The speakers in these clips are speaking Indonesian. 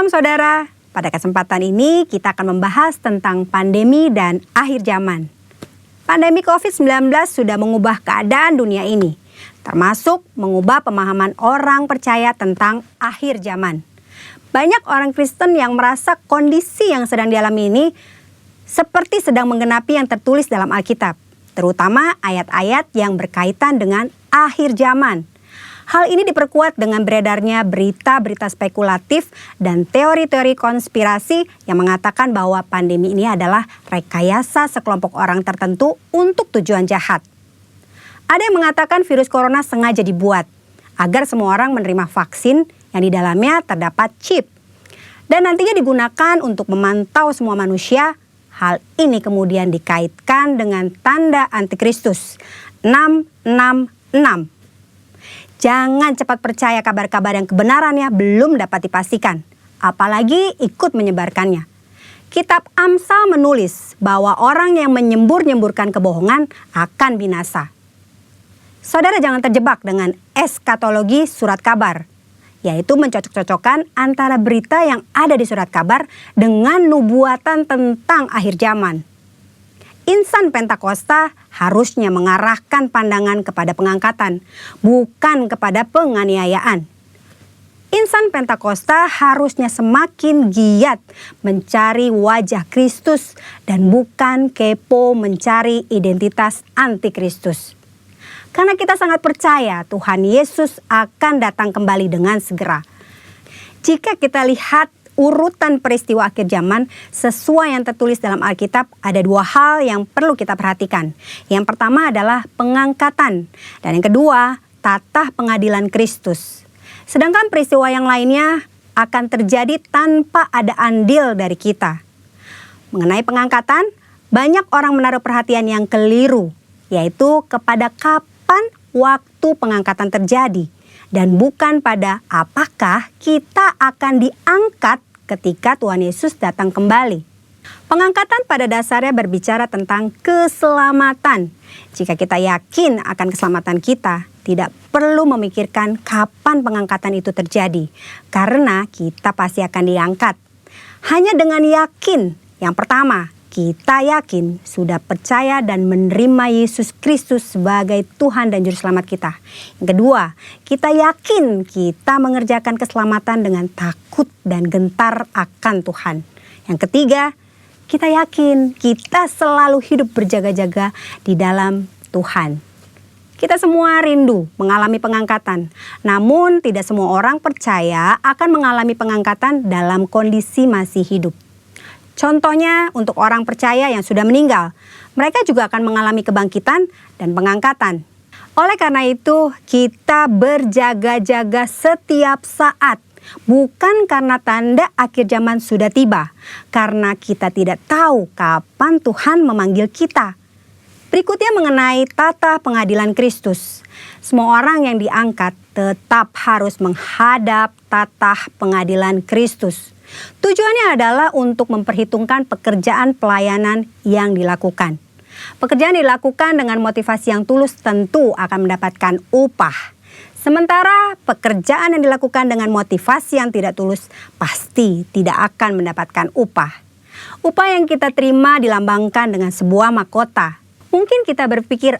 Shalom saudara, pada kesempatan ini kita akan membahas tentang pandemi dan akhir zaman. Pandemi COVID-19 sudah mengubah keadaan dunia ini, termasuk mengubah pemahaman orang percaya tentang akhir zaman. Banyak orang Kristen yang merasa kondisi yang sedang dialami ini seperti sedang menggenapi yang tertulis dalam Alkitab, terutama ayat-ayat yang berkaitan dengan akhir zaman. Hal ini diperkuat dengan beredarnya berita-berita spekulatif dan teori-teori konspirasi yang mengatakan bahwa pandemi ini adalah rekayasa sekelompok orang tertentu untuk tujuan jahat. Ada yang mengatakan virus corona sengaja dibuat agar semua orang menerima vaksin yang di dalamnya terdapat chip dan nantinya digunakan untuk memantau semua manusia. Hal ini kemudian dikaitkan dengan tanda antikristus 666. Jangan cepat percaya kabar-kabar yang kebenarannya belum dapat dipastikan, apalagi ikut menyebarkannya. Kitab Amsal menulis bahwa orang yang menyembur-nyemburkan kebohongan akan binasa. Saudara jangan terjebak dengan eskatologi surat kabar, yaitu mencocok-cocokkan antara berita yang ada di surat kabar dengan nubuatan tentang akhir zaman. Insan Pentakosta harusnya mengarahkan pandangan kepada pengangkatan, bukan kepada penganiayaan. Insan Pentakosta harusnya semakin giat mencari wajah Kristus dan bukan kepo mencari identitas antikristus. Karena kita sangat percaya Tuhan Yesus akan datang kembali dengan segera. Jika kita lihat urutan peristiwa akhir zaman sesuai yang tertulis dalam Alkitab, ada dua hal yang perlu kita perhatikan. Yang pertama adalah pengangkatan dan yang kedua tatah pengadilan Kristus. Sedangkan peristiwa yang lainnya akan terjadi tanpa ada andil dari kita. Mengenai pengangkatan, banyak orang menaruh perhatian yang keliru, yaitu kepada kapan waktu pengangkatan terjadi dan bukan pada apakah kita akan diangkat ketika Tuhan Yesus datang kembali. Pengangkatan pada dasarnya berbicara tentang keselamatan. Jika kita yakin akan keselamatan kita, tidak perlu memikirkan kapan pengangkatan itu terjadi, karena kita pasti akan diangkat. Hanya dengan yakin, yang pertama, kita yakin sudah percaya dan menerima Yesus Kristus sebagai Tuhan dan Juru Selamat kita. Yang kedua, kita yakin kita mengerjakan keselamatan dengan takut dan gentar akan Tuhan. Yang ketiga, kita yakin kita selalu hidup berjaga-jaga di dalam Tuhan. Kita semua rindu mengalami pengangkatan, namun tidak semua orang percaya akan mengalami pengangkatan dalam kondisi masih hidup. Contohnya untuk orang percaya yang sudah meninggal, mereka juga akan mengalami kebangkitan dan pengangkatan. Oleh karena itu, kita berjaga-jaga setiap saat, bukan karena tanda akhir zaman sudah tiba, karena kita tidak tahu kapan Tuhan memanggil kita. Berikutnya mengenai tata pengadilan Kristus. Semua orang yang diangkat tetap harus menghadap tata pengadilan Kristus. Tujuannya adalah untuk memperhitungkan pekerjaan pelayanan yang dilakukan. Pekerjaan dilakukan dengan motivasi yang tulus tentu akan mendapatkan upah. Sementara pekerjaan yang dilakukan dengan motivasi yang tidak tulus pasti tidak akan mendapatkan upah. Upah yang kita terima dilambangkan dengan sebuah mahkota. Mungkin kita berpikir,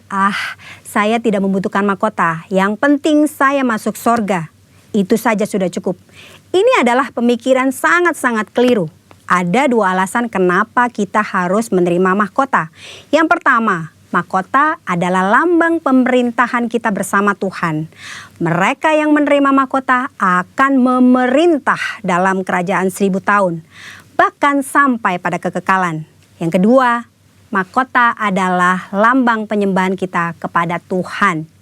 saya tidak membutuhkan mahkota, yang penting saya masuk sorga. Itu saja sudah cukup. Ini adalah pemikiran sangat-sangat keliru. Ada dua alasan kenapa kita harus menerima mahkota. Yang pertama, mahkota adalah lambang pemerintahan kita bersama Tuhan. Mereka yang menerima mahkota akan memerintah dalam kerajaan 1000 tahun, bahkan sampai pada kekekalan. Yang kedua, mahkota adalah lambang penyembahan kita kepada Tuhan.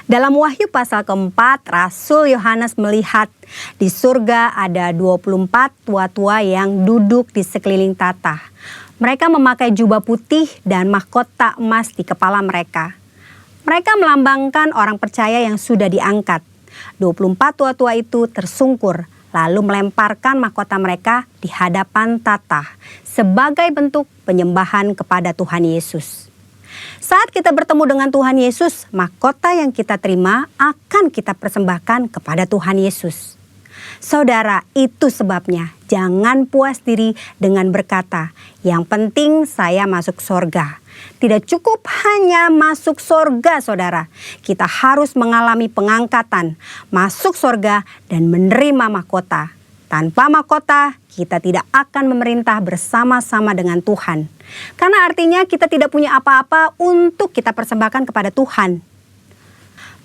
Dalam Wahyu pasal keempat, Rasul Yohanes melihat di surga ada 24 tua-tua yang duduk di sekeliling tahta. Mereka memakai jubah putih dan mahkota emas di kepala mereka. Mereka melambangkan orang percaya yang sudah diangkat. 24 tua-tua itu tersungkur, lalu melemparkan mahkota mereka di hadapan tahta sebagai bentuk penyembahan kepada Tuhan Yesus. Saat kita bertemu dengan Tuhan Yesus, mahkota yang kita terima akan kita persembahkan kepada Tuhan Yesus. Saudara, itu sebabnya jangan puas diri dengan berkata, yang penting saya masuk sorga. Tidak cukup hanya masuk sorga, saudara. Kita harus mengalami pengangkatan, masuk sorga, dan menerima mahkota. Tanpa mahkota, kita tidak akan memerintah bersama-sama dengan Tuhan. Karena artinya kita tidak punya apa-apa untuk kita persembahkan kepada Tuhan.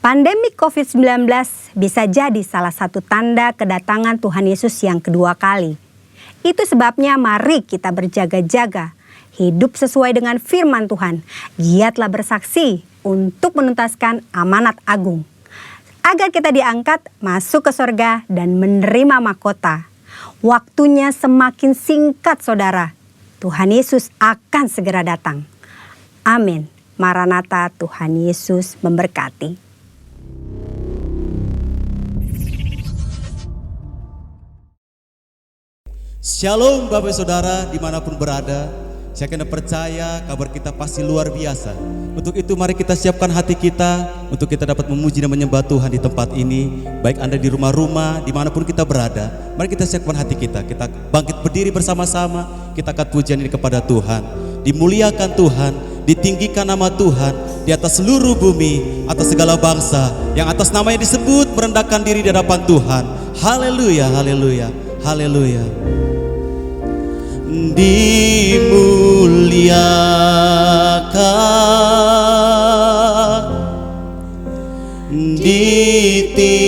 Pandemi COVID-19 bisa jadi salah satu tanda kedatangan Tuhan Yesus yang kedua kali. Itu sebabnya mari kita berjaga-jaga, hidup sesuai dengan firman Tuhan, giatlah bersaksi untuk menuntaskan amanat agung, agar kita diangkat masuk ke sorga dan menerima mahkota. Waktunya semakin singkat, saudara. Tuhan Yesus akan segera datang. Amin. Maranatha, Tuhan Yesus memberkati. Shalom Bapak Saudara dimanapun berada. Saya kena percaya kabar kita pasti luar biasa. Untuk itu mari kita siapkan hati kita untuk kita dapat memuji dan menyembah Tuhan di tempat ini. Baik Anda di rumah-rumah, dimanapun kita berada, mari kita siapkan hati kita. Kita bangkit berdiri bersama-sama, kita angkat pujian ini kepada Tuhan. Dimuliakan Tuhan, ditinggikan nama Tuhan di atas seluruh bumi, atas segala bangsa, yang atas namanya disebut merendahkan diri di hadapan Tuhan. Haleluya, haleluya, haleluya. Dimuliakan, ditinggikan,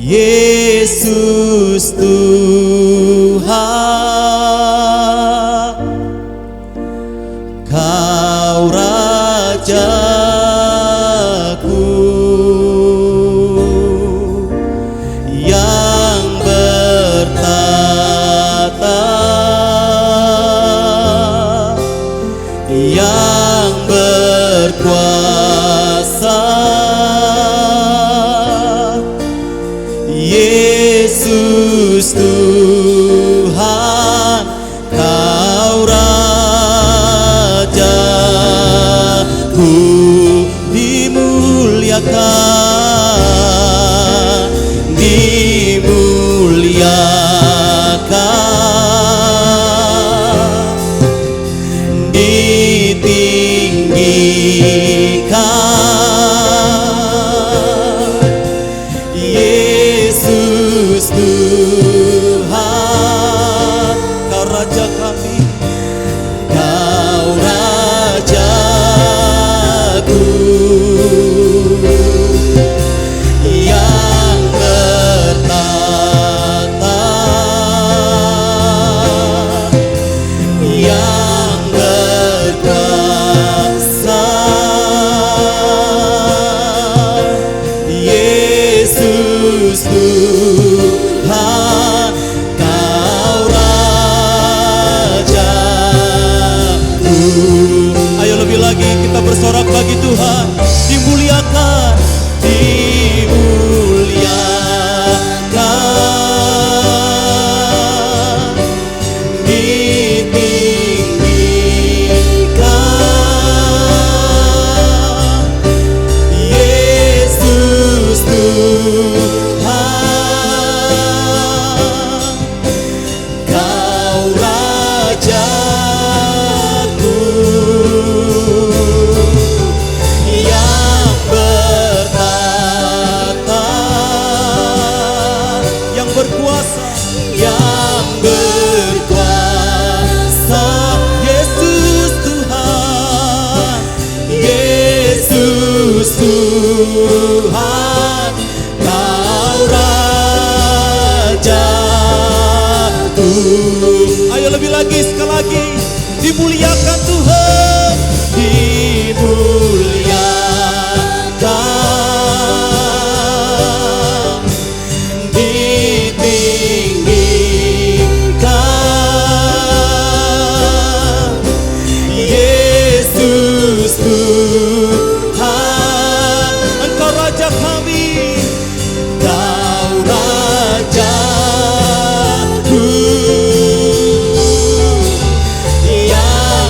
Yesus Tuhan, Kau Raja. Yesus Tuhan, Kau Rajaku, dimuliakan, dimuliakan, ditinggikan, Yesus Tuhan, Kau Raja kami, Kau Rajaku, yang bertata, yang berkuasa, Yesus Tuhan, Kau Rajaku. Ayo lebih lagi kita bersorak bagi Tuhan. Dimuliakan, dimuliakan, ditinggikan, Yesus Tuhan, Kau Rajaku, yang bertata, yang berkuasa, yang berkuasa, Yesus Tuhan, Yesus Tuhan, Kau Rajaku. Ayo lebih lagi, sekali lagi, dimuliakan Tuhan, dimuliakan, ditinggikan, Yesus Tuhan, Engkau Raja kami, Kau Rajaku, yang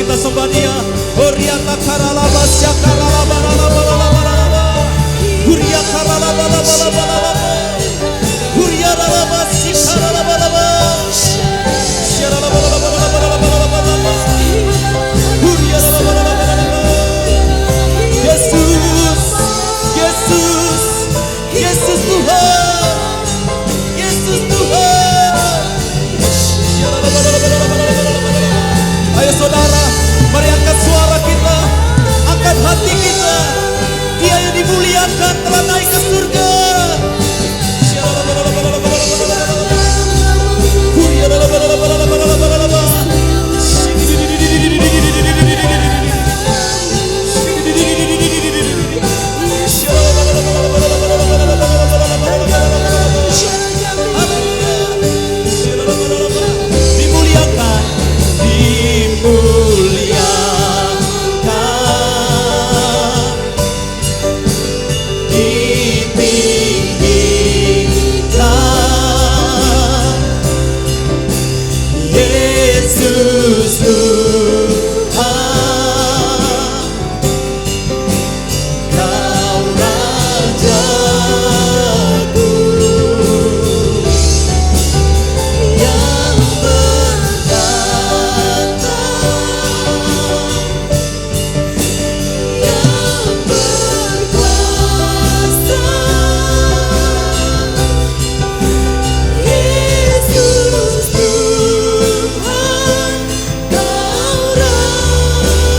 kita sembah Dia. Oriata karalaba syakaralaba lalabalalabalaba. Huria karalabalabalaba. Huria ralaba sikaralabalaba. Syaralabalalabalaba. Huria ralabalabalaba. Yesus, Yesus, Yesus Tuhan, Yesus Tuhan. Ayo saudara, mari angkat suara kita, angkat hati kita. Dia yang dimuliakan telah naik ke surga. Dimuliakan, ditinggikan, Yesus Tuhan, Kau Rajaku yang bertata, yang berkuasa. Yesus Tuhan, Kau Rajaku.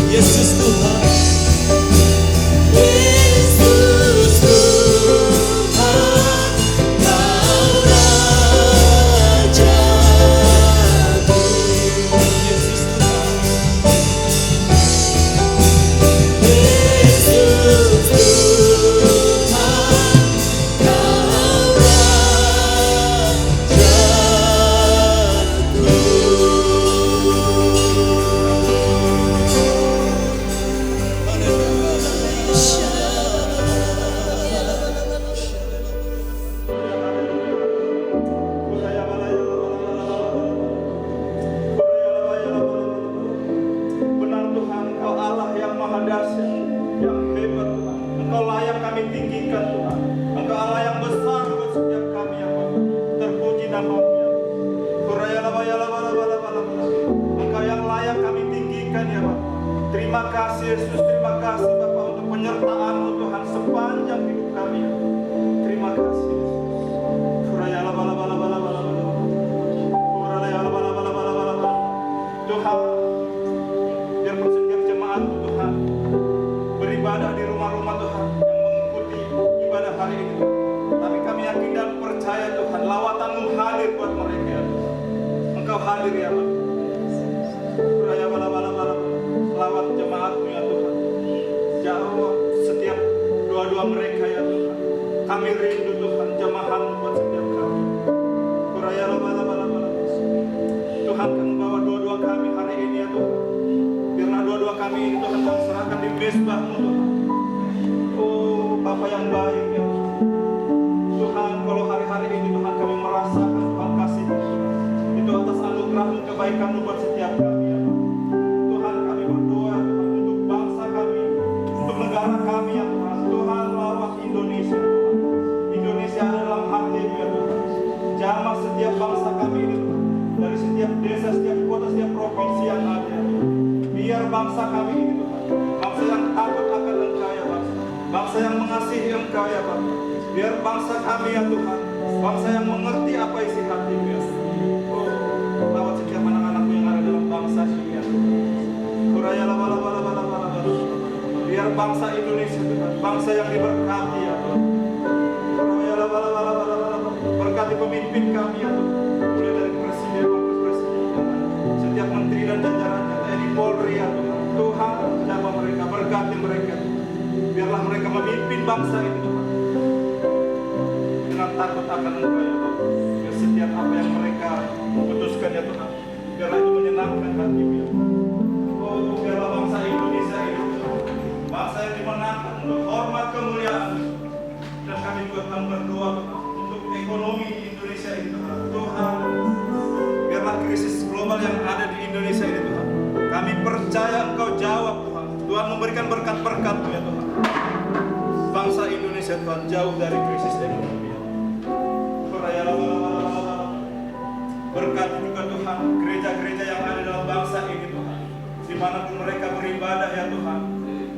Yesus Tuhan, Yesus Tuhan, Kau Rajaku. Yesus Tuhan, Yesus Tuhan, Kau Benar Tuhan, Engkau Allah yang maha dahsyat, yang hebat Tuhan. Engkau layak kami tinggikan Tuhan. Engkau Allah yang besar buat setiap kami ya Bapa. Terpuji namamu ya. Engkau yang layak kami tinggikan ya Bapa. Terima kasih Yesus, terima kasih Bapa untuk penyertaan-Mu Tuhan sepanjang hidup kami ya. Terima kasih Yesus. Tuhan, biarpun setiap jemaat Tuhan beribadah di rumah-rumah Tuhan yang mengikuti ibadah hari ini, tapi kami yakin dan percaya Tuhan lawatan-Mu hadir buat mereka ya. Engkau hadir ya Bapa. Lawat jemaat-Mu ya Tuhan. Jawab setiap doa-doa mereka ya Tuhan. Kami rindu Tuhan jemaat-Mu buat setiap kami. Tuhan kan membawa doa-doa kami hari ini ya Tuhan. Biarlah doa-doa kami ini Tuhan kami serahkan di mezbah-Mu Tuhan. Oh Bapa yang baik ya Tuhan, kalau hari-hari ini Tuhan kami merasakan Tuhan kasih-Mu itu atas anugerah-Mu, kebaikan-Mu buat setiap kami ya Tuhan. Tuhan kami berdoa Tuhan untuk bangsa kami, untuk negara kami ya Tuhan. Tuhan lawat Indonesia Tuhan. Indonesia ada dalam hati-Mu ya Tuhan. Jamah setiap bangsa kami ini Tuhan. Dari setiap desa, setiap kota, setiap provinsi yang ada ya Tuhan. Biar bangsa kami ini Tuhan, bangsa yang takut akan Engkau ya Bapa, bangsa yang mengasihi Engkau ya Bapa. Biar bangsa kami ya Tuhan, bangsa yang mengerti apa isi hati-Mu ya Tuhan. Oh, lawat setiap anak-anak-Mu yang ada dalam bangsa ini ya Tuhan. Biar bangsa Indonesia Tuhan, bangsa yang diberkati ya Tuhan. Berkati pemimpin kami ya Tuhan, mulai dari presiden, wakil presiden, setiap menteri dan jajarannya, TNI Polri ya Tuhan. Tuhan, jaga mereka, berkati mereka. Biarlah mereka memimpin bangsa ini Tuhan, dengan takut akan Engkau ya Tuhan. Biar setiap apa yang mereka putuskan ya Tuhan, biarlah itu menyenangkan hati-Mu ya Tuhan. Oh, biarlah bangsa Indonesia ini Tuhan, bangsa yang dimenangkan untuk hormat kemuliaan. Dan kami juga akan berdoa Tuhan untuk ekonomi Indonesia ini Tuhan. Tuhan, global yang ada di Indonesia ini Tuhan. Kami percaya Engkau jawab Tuhan. Tuhan memberikan berkat-berkat ya Tuhan. Bangsa Indonesia Tuhan jauh dari krisis ekonomi. Berkat juga Tuhan gereja-gereja yang ada dalam bangsa ini Tuhan. Dimanapun mereka beribadah ya Tuhan.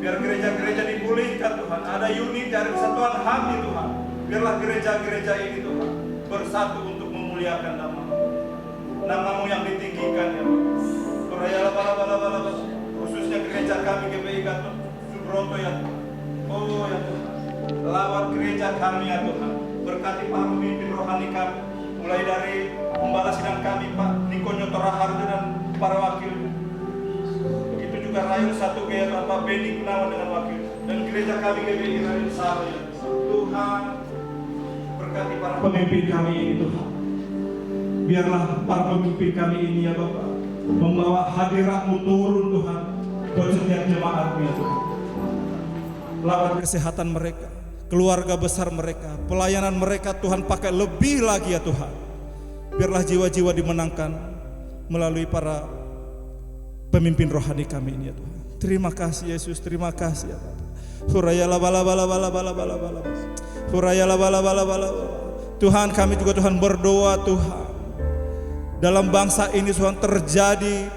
Biar gereja-gereja dipulihkan Tuhan. Ada unit dari kesatuan hati Tuhan. Biarlah gereja-gereja ini Tuhan bersatu untuk memuliakan Nama-Mu yang ditinggikan ya Tuhan. Khususnya gereja kami GPI Gatot Subroto ya Tuhan. Oh ya Tuhan. Lawat gereja kami ya Tuhan. Berkati para pemimpin rohani kami. Mulai dari pembala sidang kami Pak Niko Nyoto Raharjo dan para wakil. Begitu juga Rayun 1G ya Tuhan Pak Beni Gunawan dengan wakil. Dan gereja kami GPI Rayun Saro ya Tuhan. Berkati para pemimpin kami ini Tuhan. Biarlah para pemimpin kami ini ya Bapak membawa hadirat-Mu turun Tuhan buat setiap jemaat-Mu ya Tuhan. Lawat kesehatan mereka, keluarga besar mereka, pelayanan mereka Tuhan pakai lebih lagi ya Tuhan. Biarlah jiwa-jiwa dimenangkan melalui para pemimpin rohani kami ini ya Tuhan. Terima kasih Yesus, terima kasih ya Bapak. Hurayala bala bala bala bala bala bala. Hurayala bala bala bala. Tuhan kami juga Tuhan berdoa Tuhan. Dalam bangsa ini Tuhan terjadi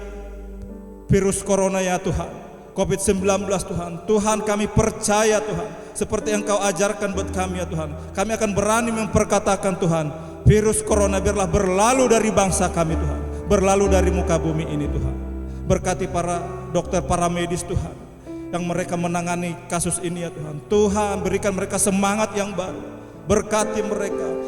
virus corona ya Tuhan, COVID-19 Tuhan. Tuhan kami percaya Tuhan, seperti yang Kau ajarkan buat kami ya Tuhan. Kami akan berani memperkatakan Tuhan, virus corona biarlah berlalu dari bangsa kami Tuhan, berlalu dari muka bumi ini Tuhan. Berkati para dokter, para medis Tuhan, yang mereka menangani kasus ini ya Tuhan. Tuhan berikan mereka semangat yang baru, berkati mereka,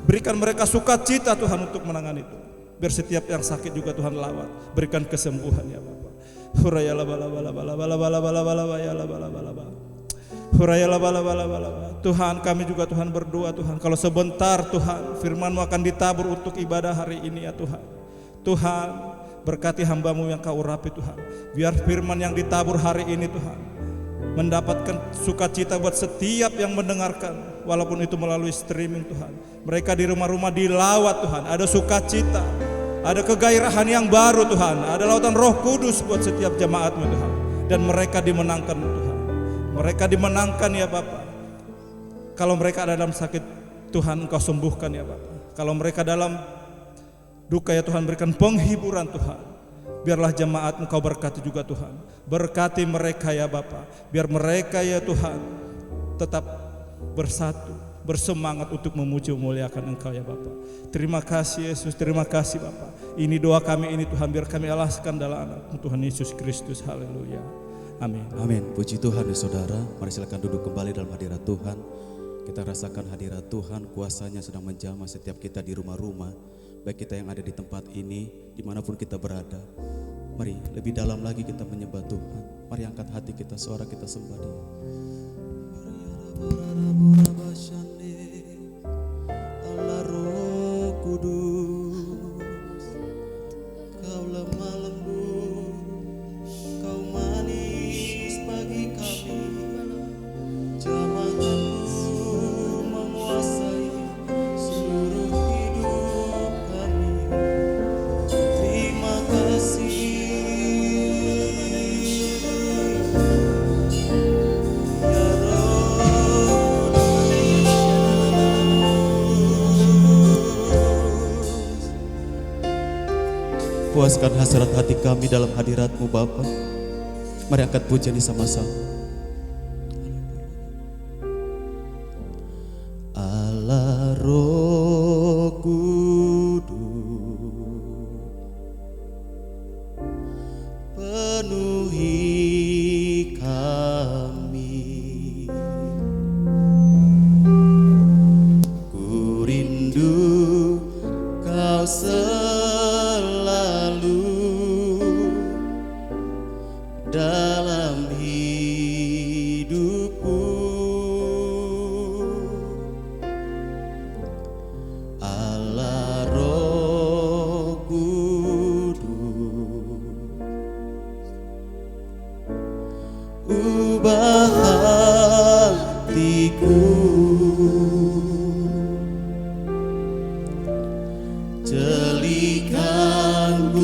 berikan mereka sukacita Tuhan untuk menangani itu. Biar setiap yang sakit juga Tuhan lawat, berikan kesembuhan ya Bapak. Hurayala bala bala bala bala bala bala bala bala bala bala bala. Hurayala bala bala bala. Tuhan kami juga Tuhan berdoa Tuhan, kalau sebentar Tuhan firman-Mu akan ditabur untuk ibadah hari ini ya Tuhan. Tuhan berkati hamba-Mu yang Kau urapi Tuhan. Biar firman yang ditabur hari ini Tuhan mendapatkan sukacita buat setiap yang mendengarkan, walaupun itu melalui streaming Tuhan. Mereka di rumah-rumah dilawat Tuhan, ada sukacita, ada kegairahan yang baru Tuhan, ada lautan Roh Kudus buat setiap jemaat-Mu Tuhan. Dan mereka dimenangkan Tuhan. Mereka dimenangkan ya Bapak. Kalau mereka ada dalam sakit Tuhan Engkau sembuhkan ya Bapak. Kalau mereka dalam duka ya Tuhan berikan penghiburan Tuhan. Biarlah jemaat Engkau berkati juga Tuhan. Berkati mereka ya Bapa. Biar mereka ya Tuhan tetap bersatu, bersemangat untuk memuji memuliakan Engkau ya Bapa. Terima kasih Yesus, terima kasih Bapa. Ini doa kami ini Tuhan, biar kami alaskan dalam anak Tuhan Yesus Kristus. Haleluya. Amin. Amin. Puji Tuhan ya saudara. Mari silakan duduk kembali dalam hadirat Tuhan. Kita rasakan hadirat Tuhan, kuasanya sedang menjamah setiap kita di rumah-rumah. Baik kita yang ada di tempat ini, dimanapun kita berada. Mari lebih dalam lagi kita menyembah Tuhan. Mari angkat hati kita, suara kita sembah Dia. Allah Roh Kudus, Kau lemah lembut, Kau manis bagi kami. Jamaah-Mu menguasai seluruh hidup kami. Terima kasih ya Roh Kudus. Puaskan hasrat hati kami dalam hadirat-Mu Bapa. Mari angkat pujian ini sama-sama. Allah Roh Kudus, penuhi kami. Ku rindu Kau selalu dalam hidupku. Allah Roh Kudus, ubah hatiku, jelikan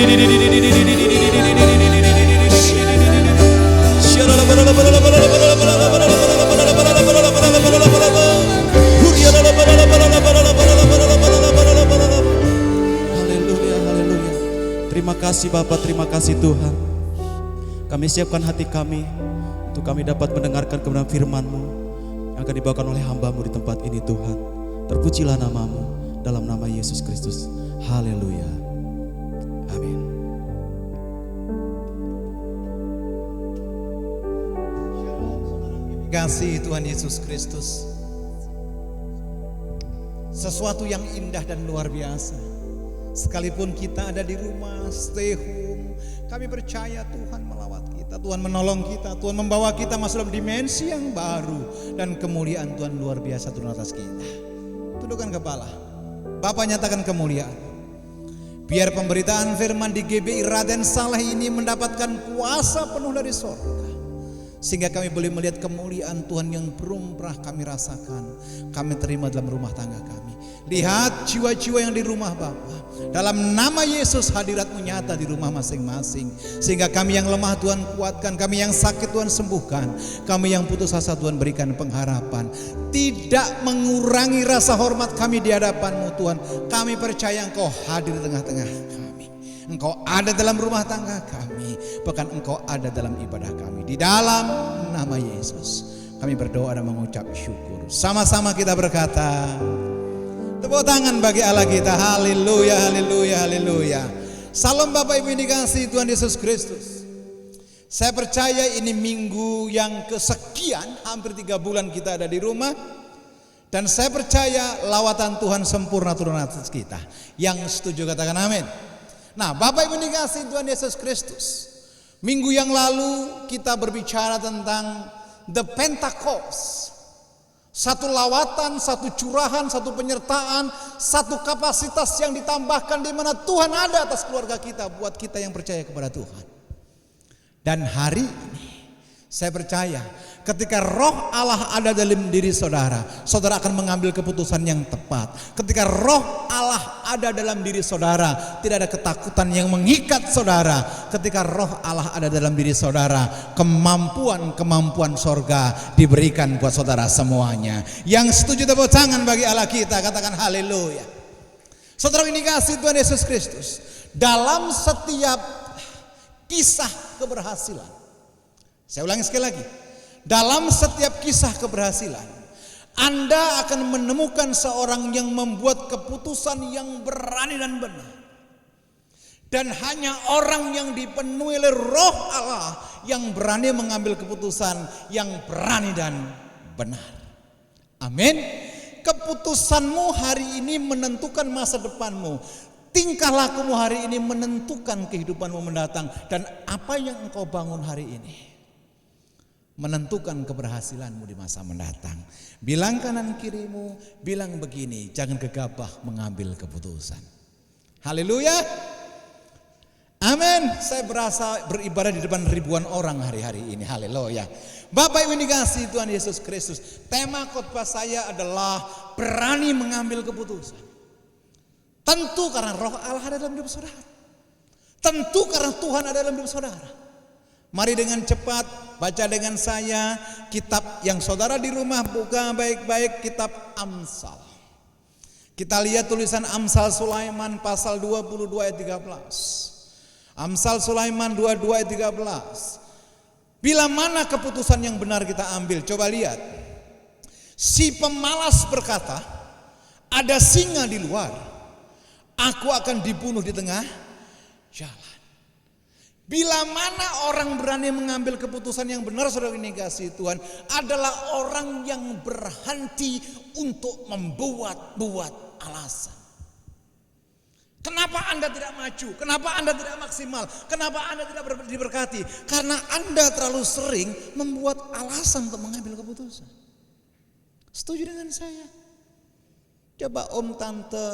Haleluya, haleluya. Terima kasih Bapa, terima kasih Tuhan. Kami siapkan hati kami untuk kami dapat mendengarkan kebenaran firman-Mu yang akan dibawakan oleh hamba-Mu di tempat ini Tuhan. Terpujilah nama-Mu dalam nama Yesus Kristus. Haleluya. Amin. Kasih Tuhan Yesus Kristus, sesuatu yang indah dan luar biasa. Sekalipun kita ada di rumah, stay home, kami percaya Tuhan melawat kita, Tuhan menolong kita, Tuhan membawa kita masuk dalam dimensi yang baru, dan kemuliaan Tuhan luar biasa turun atas kita. Tundukkan kepala, Bapa nyatakan kemuliaan. Biar pemberitaan firman di GBI Raden Saleh ini mendapatkan kuasa penuh dari sorga, sehingga kami boleh melihat kemuliaan Tuhan yang belum pernah kami rasakan, kami terima dalam rumah tangga kami. Lihat jiwa-jiwa yang di rumah Bapa, dalam nama Yesus hadirat-Mu nyata di rumah masing-masing, sehingga kami yang lemah Tuhan kuatkan, kami yang sakit Tuhan sembuhkan, kami yang putus asa Tuhan berikan pengharapan. Tidak mengurangi rasa hormat kami di hadapan-Mu Tuhan. Kami percaya Engkau hadir di tengah-tengah kami, Engkau ada dalam rumah tangga kami, bahkan Engkau ada dalam ibadah kami. Di dalam nama Yesus kami berdoa dan mengucap syukur. Sama-sama kita berkata, tepuk tangan bagi Allah kita. Haleluya, haleluya, haleluya. Salam Bapak Ibu yang dikasihi Tuhan Yesus Kristus. Saya percaya ini minggu yang kesekian, hampir 3 bulan kita ada di rumah. Dan saya percaya lawatan Tuhan sempurna turun atas kita. Yang setuju katakan amin. Nah, Bapak Ibu dikasihi Tuhan Yesus Kristus, minggu yang lalu kita berbicara tentang The Pentecost. Satu lawatan, satu curahan, satu penyertaan, satu kapasitas yang ditambahkan di mana Tuhan ada atas keluarga kita, buat kita yang percaya kepada Tuhan. Dan hari ini saya percaya ketika roh Allah ada dalam diri saudara, saudara akan mengambil keputusan yang tepat. Ketika roh Allah ada dalam diri saudara, tidak ada ketakutan yang mengikat saudara. Ketika roh Allah ada dalam diri saudara, kemampuan sorga diberikan buat saudara semuanya. Yang setuju tepuk tangan bagi Allah kita, katakan haleluya. Saudara ini kasih Tuhan Yesus Kristus, dalam setiap kisah keberhasilan, saya ulangi sekali lagi, dalam setiap kisah keberhasilan, Anda akan menemukan seorang yang membuat keputusan yang berani dan benar. Dan hanya orang yang dipenuhi oleh roh Allah yang berani mengambil keputusan yang berani dan benar. Amin. Keputusanmu hari ini menentukan masa depanmu. Tingkah lakumu hari ini menentukan kehidupanmu mendatang. Dan apa yang engkau bangun hari ini menentukan keberhasilanmu di masa mendatang. Bilang kanan kirimu, bilang begini, jangan gegabah mengambil keputusan. Haleluya. Amin. Saya berasa beribadah di depan ribuan orang hari-hari ini. Haleluya. Bapak Ibu dikasihi Tuhan Yesus Kristus, tema khotbah saya adalah berani mengambil keputusan. Tentu karena roh Allah ada dalam hidup saudara. Tentu karena Tuhan ada dalam hidup saudara. Mari dengan cepat baca dengan saya kitab yang saudara di rumah buka baik-baik, kitab Amsal. Kita lihat tulisan Amsal Sulaiman pasal 22 ayat 13. Amsal Sulaiman 22 ayat 13. Bila mana keputusan yang benar kita ambil? Coba lihat. Si pemalas berkata, ada singa di luar, aku akan dibunuh di tengah jalan. Bila mana orang berani mengambil keputusan yang benar, saudara ini kasih Tuhan, adalah orang yang berhenti untuk membuat-buat alasan. Kenapa Anda tidak maju? Kenapa Anda tidak maksimal? Kenapa Anda tidak diberkati? Karena Anda terlalu sering membuat alasan untuk mengambil keputusan. Setuju dengan saya? Coba om, tante,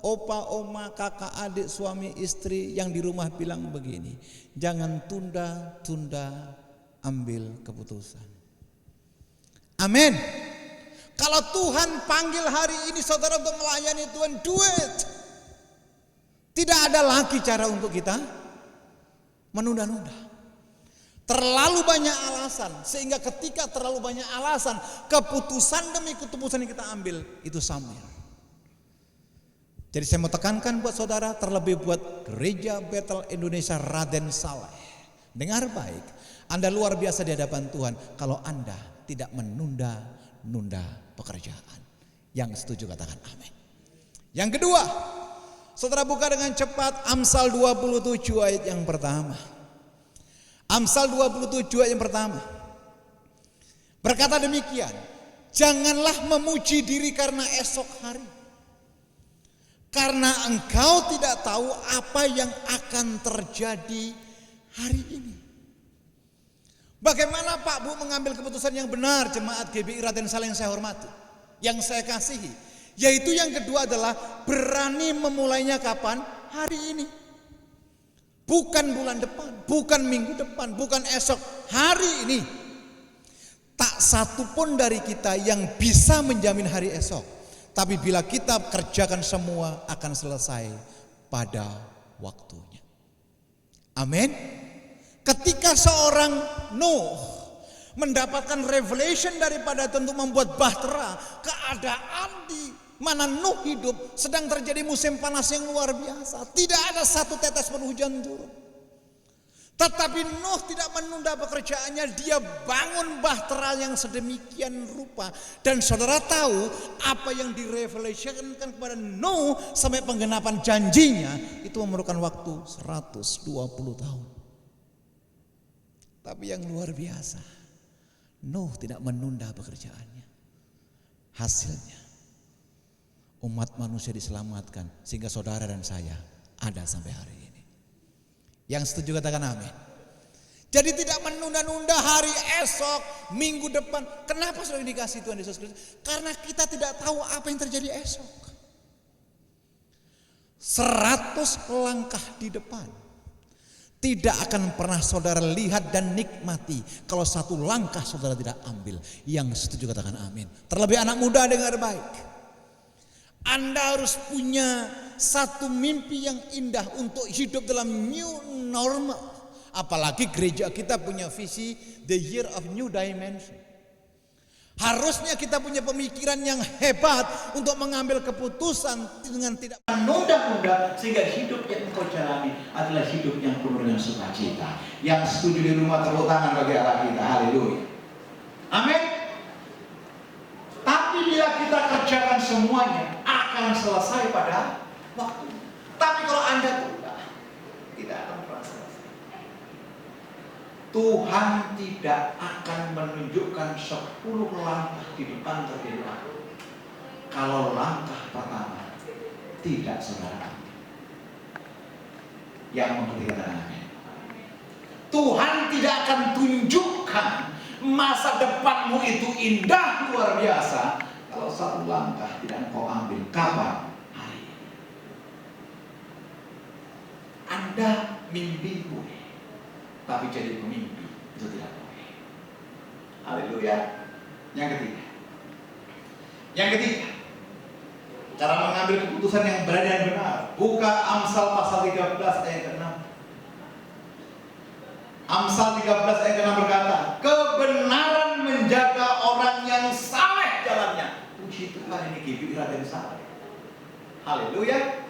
opa, oma, kakak, adik, suami, istri yang di rumah bilang begini, jangan tunda-tunda ambil keputusan. Amin. Kalau Tuhan panggil hari ini saudara untuk melayani Tuhan, do it. Tidak ada lagi cara untuk kita menunda-nunda. Terlalu banyak alasan, sehingga ketika terlalu banyak alasan, keputusan demi keputusan yang kita ambil itu samir. Jadi saya mau tekankan buat saudara, terlebih buat Gereja Bethel Indonesia Raden Saleh. Dengar baik, Anda luar biasa di hadapan Tuhan kalau Anda tidak menunda-nunda pekerjaan. Yang setuju katakan amin. Yang kedua, saudara buka dengan cepat Amsal 27 ayat yang pertama. Amsal 27 ayat yang pertama. Berkata demikian, janganlah memuji diri karena esok hari. Karena engkau tidak tahu apa yang akan terjadi hari ini. Bagaimana Pak Bu mengambil keputusan yang benar, jemaat GBI Raden Saleh yang saya hormati, yang saya kasihi? Yaitu yang kedua adalah berani memulainya kapan? Hari ini. Bukan bulan depan, bukan minggu depan, bukan esok, hari ini. Tak satu pun dari kita yang bisa menjamin hari esok. Tapi bila kita kerjakan semua akan selesai pada waktunya. Amin. Ketika seorang Nuh mendapatkan revelation daripada tentu membuat bahtera, keadaan di mana Nuh hidup sedang terjadi musim panas yang luar biasa. Tidak ada satu tetes pun hujan turun. Tetapi Nuh tidak menunda pekerjaannya, dia bangun bahtera yang sedemikian rupa. Dan saudara tahu apa yang direvelationkan kepada Nuh sampai penggenapan janjinya itu memerlukan waktu 120 tahun. Tapi yang luar biasa, Nuh tidak menunda pekerjaannya. Hasilnya umat manusia diselamatkan sehingga saudara dan saya ada sampai hari ini. Yang setuju katakan amin. Jadi tidak menunda-nunda hari esok, minggu depan. Kenapa sudah dikasih Tuhan Yesus Kristus? Karena kita tidak tahu apa yang terjadi esok. 100 langkah di depan tidak akan pernah saudara lihat dan nikmati kalau satu langkah saudara tidak ambil. Yang setuju katakan amin. Terlebih anak muda dengar baik. Anda harus punya satu mimpi yang indah untuk hidup dalam new normal. Apalagi gereja kita punya visi the year of new dimension. Harusnya kita punya pemikiran yang hebat untuk mengambil keputusan dengan tidak menunda-nunda, sehingga hidup yang engkau jalani adalah hidup yang penuh dengan sukacita. Yang setuju di rumah tepuk tangan bagi Allah kita. Haleluya. Amin. Tapi bila kita kerjakan semuanya akan selesai pada waktu. Tapi kalau Anda tidak akan pernah selesai. Tuhan tidak akan menunjukkan 10 langkah di depan terjadi apa kalau langkah pertama tidak saudara ambil. Yang mengerti katakan amin. Tuhan tidak akan tunjukkan masa depanmu itu indah luar biasa kalau satu langkah tidak engkau ambil. Kapan? Hari ini. Anda mimpi boleh, tapi jadi pemimpi itu tidak boleh. Haleluya. Yang ketiga, cara mengambil keputusan yang berani dan benar. Buka Amsal pasal 13 ayat ke-6. Amsal 13 ayat ke-6 berkata, kebenaran menjaga orang yang saleh jalannya. Puji Tuhan, ini GBI Raden Saleh. Haleluya.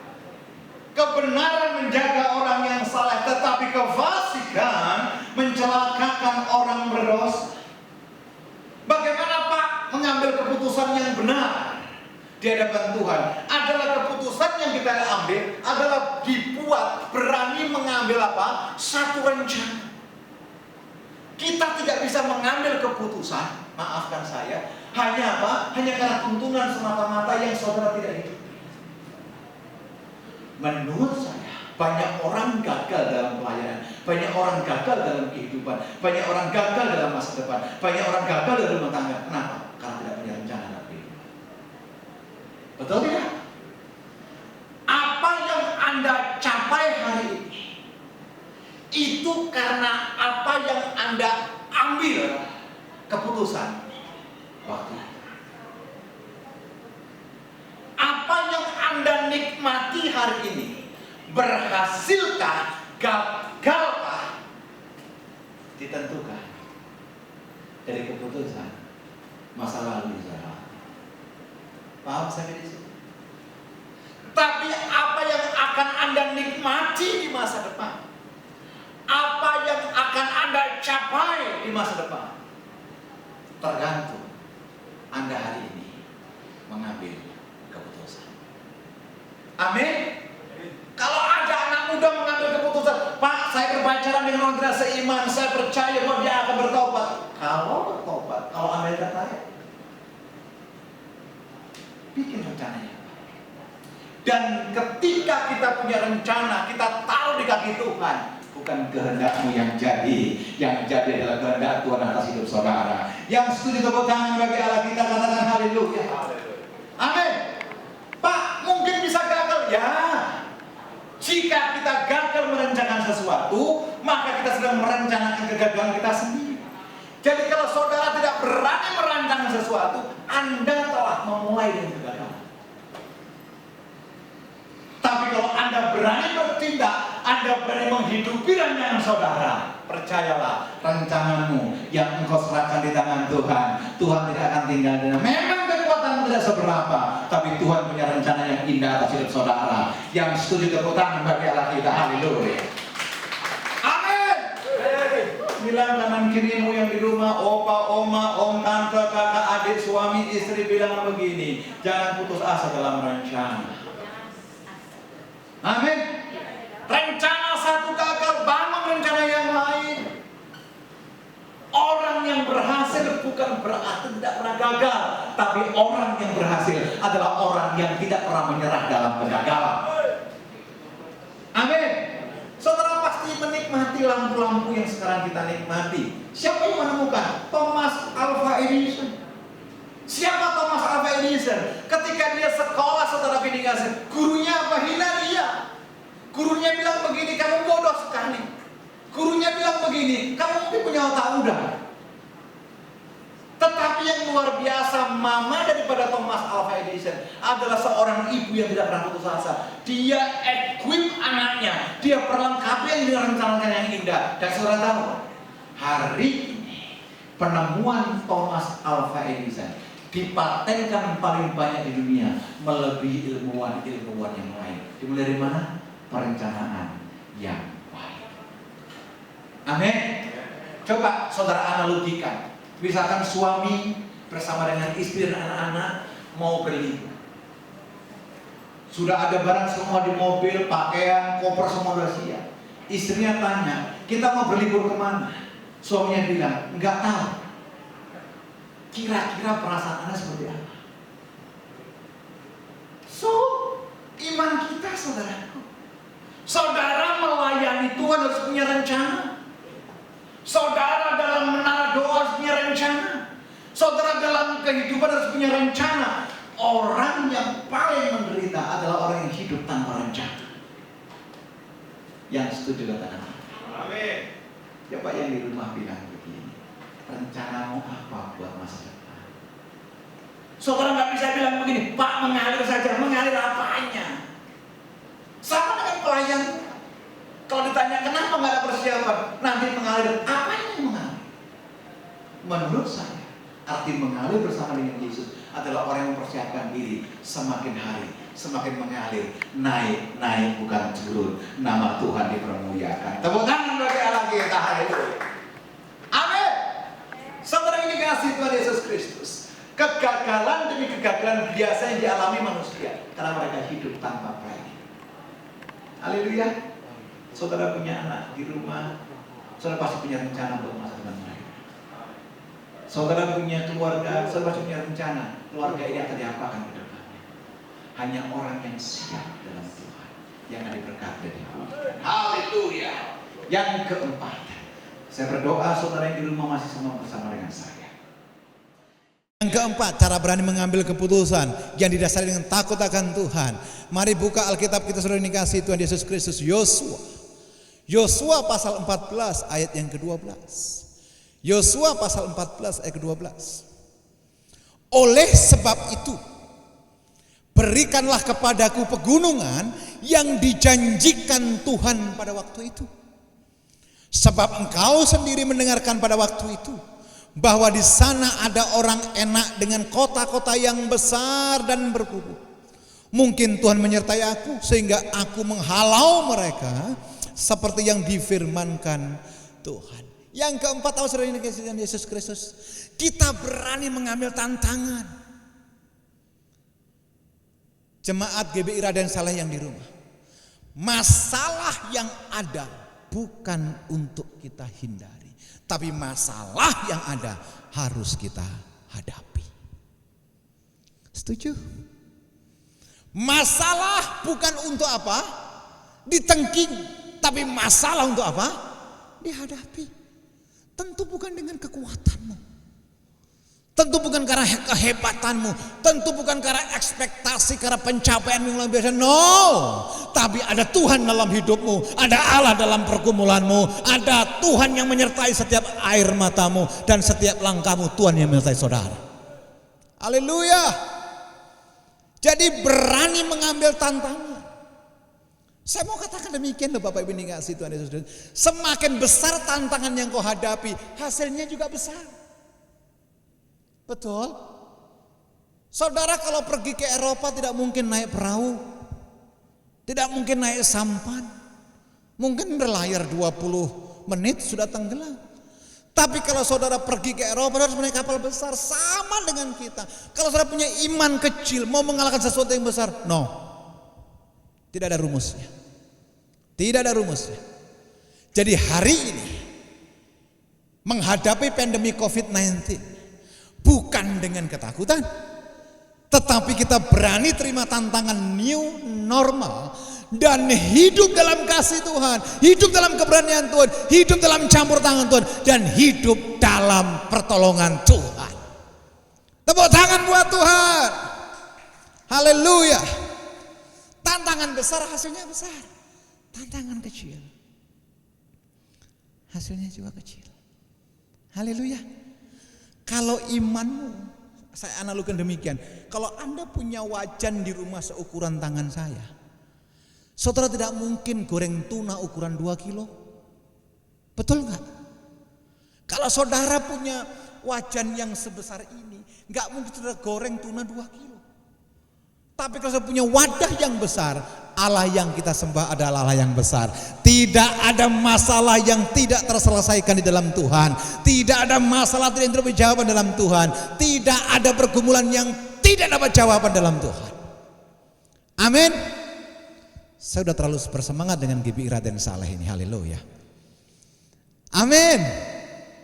Kebenaran menjaga orang yang saleh, tetapi kefasikan mencelakakan orang berdosa. Bagaimana Pak mengambil keputusan yang benar di hadapan Tuhan? Adalah keputusan yang kita ambil adalah dibuat berani mengambil apa? Satu rencana. Kita tidak bisa mengambil keputusan, maafkan saya, hanya apa? Hanya karena tuntunan semata-mata yang saudara tidak hidup. Menurut saya, banyak orang gagal dalam pelayanan, banyak orang gagal dalam kehidupan, banyak orang gagal dalam masa depan, banyak orang gagal dalam rumah tangga. Kenapa? Karena tidak punya rencana dalam kehidupan. Betul tidak? Apa yang Anda capai hari ini itu karena apa yang Anda ambil keputusan waktu itu. Apa yang Anda nikmati hari ini Berhasilkah, gagalkah, ditentukan dari keputusan masa lalu saudara. Paham sampai di sini? Tapi apa yang akan Anda nikmati di masa depan, apa yang akan Anda capai di masa depan, tergantung Anda hari ini mengambil keputusan. Amin. Kalau ada anak muda mengambil keputusan, Pak, saya berpacaran dengan orang tidak seiman, saya percaya bahwa dia akan bertobat. Kalau bertobat, kalau Anda tidak tahu, bikin rencananya. Dan ketika kita punya rencana, kita taruh di kaki Tuhan. Bukan kehendakmu yang jadi adalah kehendak Tuhan atas hidup saudara. Yang setuju tepuk tangan bagi Allah kita, katakan haleluya. Amin. Pak, mungkin bisa gagal ya. Jika kita gagal merencanakan sesuatu, maka kita sedang merencanakan kegagalan kita sendiri. Jadi kalau saudara tidak berani merancang sesuatu, Anda telah memulai dengan kegagalan. Tapi kalau Anda berani bertindak, Anda berani menghidupi rancangan saudara, percayalah, rencanamu yang engkau serahkan di tangan Tuhan, Tuhan tidak akan tinggal diam. Memang kekuatan tidak seberapa, tapi Tuhan punya rencana yang indah atas hidup saudara. Yang setuju tepuk tangan bagi Allah kita, haleluya. Amin. Bilang kanan kirimu yang di rumah, opa, oma, om, tante, kakak, adik, suami, istri, bilang begini, jangan putus asa dalam rencana. Amin. Rencana satu gagal, bangun rencana yang lain. Orang yang berhasil bukan berarti tidak pernah gagal, tapi orang yang berhasil adalah orang yang tidak pernah menyerah dalam kegagalan. Amin. Saudara pasti menikmati lampu-lampu yang sekarang kita nikmati. Siapa yang menemukan? Thomas Alva Edison. Siapa Thomas Alva Edison? Ketika dia sekolah, saudara bidikasi, gurunya apa? Hina dia. Gurunya bilang begini, kamu bodoh sekali. Gurunya bilang begini, kamu mungkin punya otak udang. Tetapi yang luar biasa, mama daripada Thomas Alva Edison adalah seorang ibu yang tidak pernah putus asa. Dia equip anaknya, dia perlengkapi yang direncanakan yang indah. Dan saudara tahu, hari ini penemuan Thomas Alva Edison dipatenkan paling banyak di dunia, melebihi ilmuwan-ilmuwan yang lain. Dimulai dari mana? Perencanaan yang baik. Amin. Coba saudara analogikan, misalkan suami bersama dengan istri dan anak-anak mau berlibur. Sudah ada barang semua di mobil, pakaian, koper semua sudah siap. Istrinya tanya, kita mau berlibur kemana? Suaminya bilang, enggak tahu. Kira-kira perasaan Anda seperti apa? So, iman kita saudaraku. Saudara melayani Tuhan harus punya rencana. Saudara dalam menara doa harus punya rencana. Saudara dalam kehidupan harus punya rencana. Orang yang paling menderita adalah orang yang hidup tanpa rencana. Yang setuju katakan amin. Coba yang di rumah bilang begini, rencanamu apa buat masa depan? Saudara nggak bisa bilang begini, Pak mengalir saja, mengalir apanya? Sama dengan pelayan. Kalau ditanya kenapa nggak ada persiapan, nanti mengalir, apanya yang mengalir? Menurut saya, arti mengalir bersama dengan Yesus adalah orang yang mempersiapkan diri semakin hari, semakin mengalir, naik bukan turun. Nama Tuhan dipermuliakan. Tepuk tangan bagi Allah kita, haleluya. Amin. Saudara ini kasih Tuhan Yesus Kristus. Kegagalan demi kegagalan biasa yang dialami manusia karena mereka hidup tanpa planning. Haleluya. Saudara punya anak di rumah, saudara pasti punya rencana untuk masa depan mereka. Saudara punya keluarga, saudara pasti punya rencana keluarga ini akan diapakan ke depannya. Hanya orang yang siap dalam Tuhan yang akan diberkati dari Tuhan. Haleluya. Yang keempat, saya berdoa saudara yang di rumah masih sama bersama dengan saya. Yang keempat, cara berani mengambil keputusan yang didasari dengan takut akan Tuhan. Mari buka Alkitab kita, saudara dikasih Tuhan Yesus Kristus. Yosua pasal 14 ayat yang ke-12. Yosua pasal 14 ayat ke-12. Oleh sebab itu, berikanlah kepadaku pegunungan yang dijanjikan Tuhan pada waktu itu. Sebab engkau sendiri mendengarkan pada waktu itu bahwa di sana ada orang enak dengan kota-kota yang besar dan berkubu. Mungkin Tuhan menyertai aku sehingga aku menghalau mereka seperti yang difirmankan Tuhan. Yang keempat, tahu saudara ini kasih Yesus Kristus, kita berani mengambil tantangan. Jemaat GBI Raden Saleh yang di rumah, masalah yang ada bukan untuk kita hindari, tapi masalah yang ada harus kita hadapi. Setuju? Masalah bukan untuk apa? Ditengking, tapi masalah untuk apa? Dihadapi. Tentu bukan dengan kekuatanmu, tentu bukan karena kehebatanmu, tentu bukan karena ekspektasi, karena pencapaian yang luar biasa. No, tapi ada Tuhan dalam hidupmu, ada Allah dalam pergumulanmu, ada Tuhan yang menyertai setiap air matamu dan setiap langkahmu. Tuhan yang menyertai saudara. Haleluya. Jadi berani mengambil tantangan. Saya mau katakan demikian loh Bapak Ibu yang dikasihi Tuhan Yesus. Semakin besar tantangan yang kau hadapi, hasilnya juga besar. Betul? Saudara kalau pergi ke Eropa tidak mungkin naik perahu, tidak mungkin naik sampan, mungkin berlayar 20 menit sudah tenggelam. Tapi kalau saudara pergi ke Eropa harus naik kapal besar, sama dengan kita. Kalau saudara punya iman kecil mau mengalahkan sesuatu yang besar, no, tidak ada rumusnya. Tidak ada rumusnya. Jadi hari ini menghadapi pandemi COVID-19 bukan dengan ketakutan, tetapi kita berani terima tantangan new normal dan hidup dalam kasih Tuhan, hidup dalam keberanian Tuhan, hidup dalam campur tangan Tuhan, dan hidup dalam pertolongan Tuhan. Tepuk tangan buat Tuhan. Haleluya. Tantangan besar hasilnya besar, tantangan kecil hasilnya juga kecil. Haleluya. Kalau imanmu, saya analogikan demikian, kalau Anda punya wajan di rumah seukuran tangan saya, saudara tidak mungkin goreng tuna ukuran 2 kilo. Betul gak? Kalau saudara punya wajan yang sebesar ini, gak mungkin saudara goreng tuna 2 kilo. Tapi kalau saya punya wadah yang besar, Allah yang kita sembah adalah Allah yang besar. Tidak ada masalah yang tidak terselesaikan di dalam Tuhan. Tidak ada masalah yang tidak berjawaban dalam Tuhan. Tidak ada pergumulan yang tidak dapat jawaban dalam Tuhan. Amin. Saya sudah terlalu bersemangat dengan GBI Raden Saleh ini. Haleluya. Amin.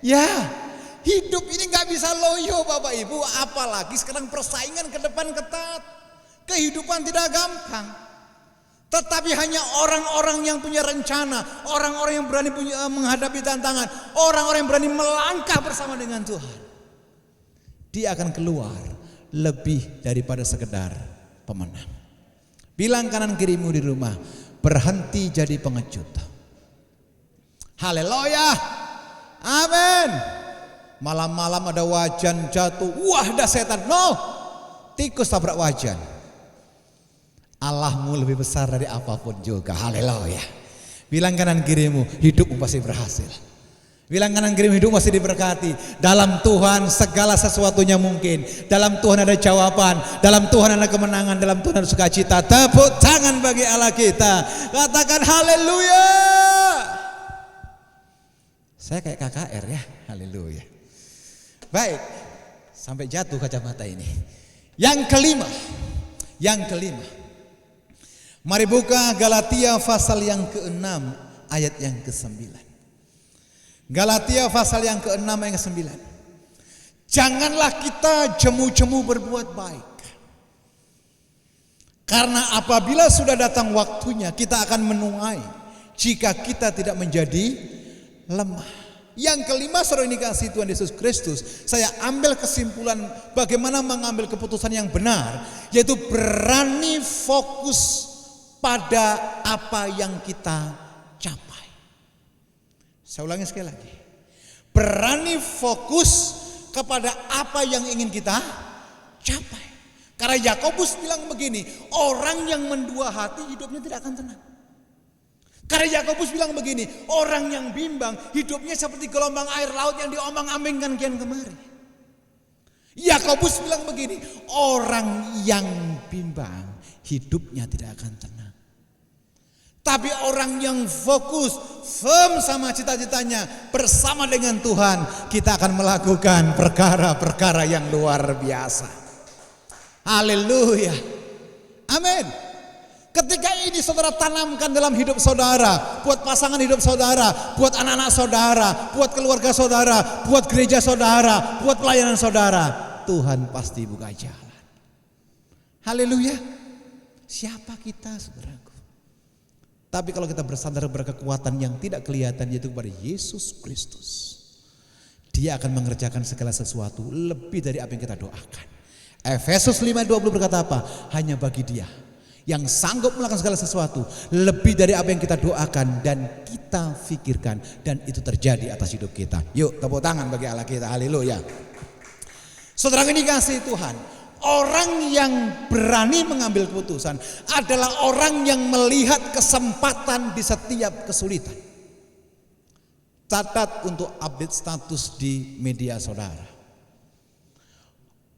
Ya, hidup ini gak bisa loyo Bapak Ibu. Apalagi sekarang persaingan ke depan ketat. Kehidupan tidak gampang. Tetapi hanya orang-orang yang punya rencana, orang-orang yang berani menghadapi tantangan, orang-orang yang berani melangkah bersama dengan Tuhan, dia akan keluar lebih daripada sekedar pemenang. Bilang kanan kirimu di rumah, berhenti jadi pengecut. Haleluya. Amin. Malam-malam ada wajan jatuh, wah dah setan. No, tikus tabrak wajan. Allahmu lebih besar dari apapun juga. Haleluya. Bilang kanan kirimu, hidupmu pasti berhasil. Bilang kanan kirimu, hidup pasti diberkati. Dalam Tuhan segala sesuatunya mungkin. Dalam Tuhan ada jawaban. Dalam Tuhan ada kemenangan. Dalam Tuhan ada sukacita. Tepuk tangan bagi Allah kita. Katakan haleluya. Saya kayak KKR ya. Haleluya. Baik, sampai jatuh kacamata ini. Yang kelima. Mari buka Galatia pasal yang ke-6 ayat yang ke-9. Galatia pasal yang ke-6 ayat ke-9. Janganlah kita jemu-jemu berbuat baik. Karena apabila sudah datang waktunya kita akan menuai jika kita tidak menjadi lemah. Yang kelima, saudara ini kasih Tuhan Yesus Kristus, saya ambil kesimpulan bagaimana mengambil keputusan yang benar, yaitu berani fokus pada apa yang kita capai. Saya ulangi sekali lagi. Berani fokus kepada apa yang ingin kita capai. Karena Yakobus bilang begini, orang yang mendua hati hidupnya tidak akan tenang. Karena Yakobus bilang begini, orang yang bimbang hidupnya seperti gelombang air laut yang diombang-ambingkan kian kemari. Yakobus bilang begini, orang yang bimbang hidupnya tidak akan tenang. Tapi orang yang fokus, firm sama cita-citanya bersama dengan Tuhan, kita akan melakukan perkara-perkara yang luar biasa. Haleluya. Amin. Ketika ini saudara tanamkan dalam hidup saudara, buat pasangan hidup saudara, buat anak-anak saudara, buat keluarga saudara, buat gereja saudara, buat pelayanan saudara, Tuhan pasti buka jalan. Haleluya. Siapa kita saudaraku? Tapi kalau kita bersandar berkekuatan yang tidak kelihatan, yaitu kepada Yesus Kristus, Dia akan mengerjakan segala sesuatu lebih dari apa yang kita doakan. Efesus 5:20 berkata apa? Hanya bagi Dia yang sanggup melakukan segala sesuatu lebih dari apa yang kita doakan dan kita pikirkan, dan itu terjadi atas hidup kita. Yuk tepuk tangan bagi Allah kita. Haleluya. Saudara ini kasih Tuhan, orang yang berani mengambil keputusan adalah orang yang melihat kesempatan di setiap kesulitan. Catat untuk update status di media saudara.